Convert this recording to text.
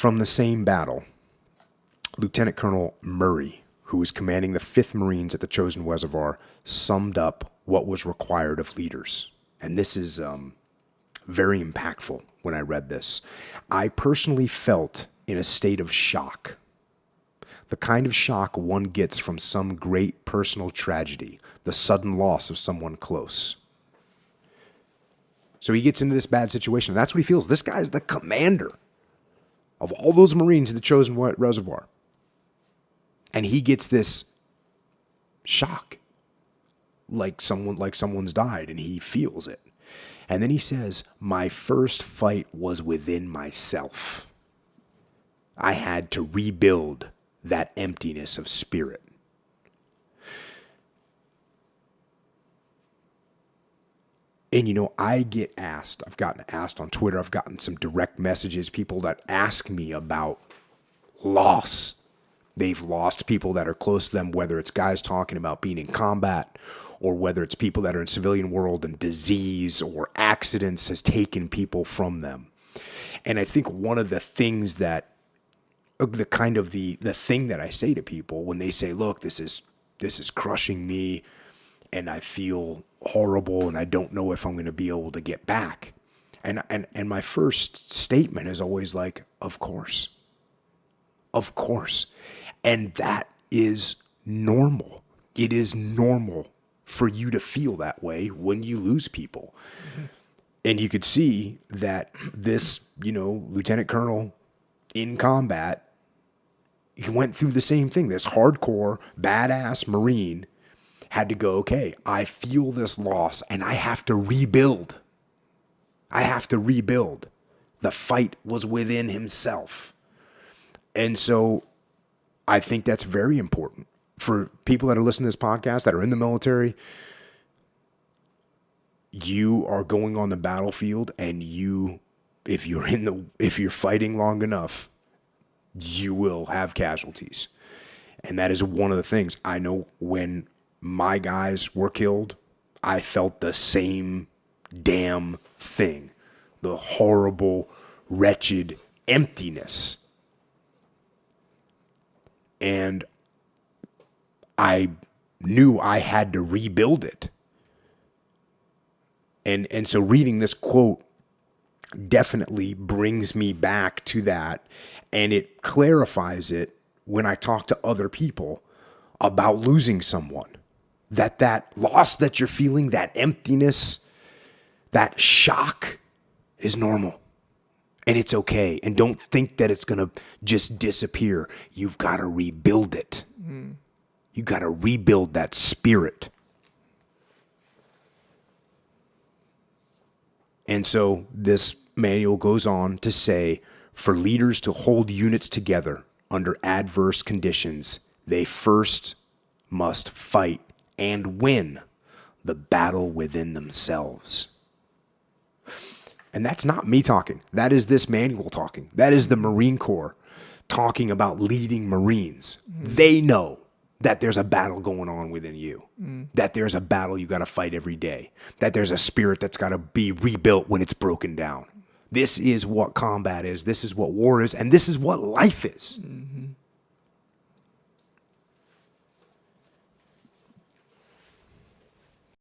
From the same battle, Lieutenant Colonel Murray, who was commanding the 5th Marines at the Chosin Reservoir, summed up what was required of leaders. And this is very impactful when I read this. I personally felt in a state of shock. The kind of shock one gets from some great personal tragedy, the sudden loss of someone close. So he gets into this bad situation. And that's what he feels. This guy's the commander of all those Marines in the Chosin Reservoir. And he gets this shock, like someone's died, and he feels it. And then he says, my first fight was within myself. I had to rebuild that emptiness of spirit. And I get asked, I've gotten asked on Twitter, I've gotten some direct messages, people that ask me about loss. They've lost people that are close to them, whether it's guys talking about being in combat or whether it's people that are in civilian world and disease or accidents has taken people from them. And I think one of the things that, the thing that I say to people when they say, look, this is crushing me and I feel horrible and I don't know if I'm going to be able to get back. And my first statement is always like, of course. Of course. And that is normal. It is normal for you to feel that way when you lose people. Mm-hmm. And you could see that this, Lieutenant Colonel in combat, he went through the same thing. This hardcore, badass Marine had to go, okay, I feel this loss and I have to rebuild. I have to rebuild. The fight was within himself. And so I think that's very important for people that are listening to this podcast, that are in the military. You are going on the battlefield and if you're fighting long enough, you will have casualties. And that is one of the things. I know when my guys were killed, I felt the same damn thing. The horrible, wretched emptiness. And I knew I had to rebuild it. And so reading this quote definitely brings me back to that. And it clarifies it when I talk to other people about losing someone. That loss that you're feeling, that emptiness, that shock is normal. And it's okay. And don't think that it's going to just disappear. You've got to rebuild it. Mm. You got to rebuild that spirit. And so this manual goes on to say, for leaders to hold units together under adverse conditions, they first must fight and win the battle within themselves. And that's not me talking. That is this manual talking. That is the Marine Corps talking about leading Marines. Mm. They know that there's a battle going on within you, that there's a battle you got to fight every day, that there's a spirit that's got to be rebuilt when it's broken down. This is what combat is. This is what war is. And this is what life is. Mm-hmm.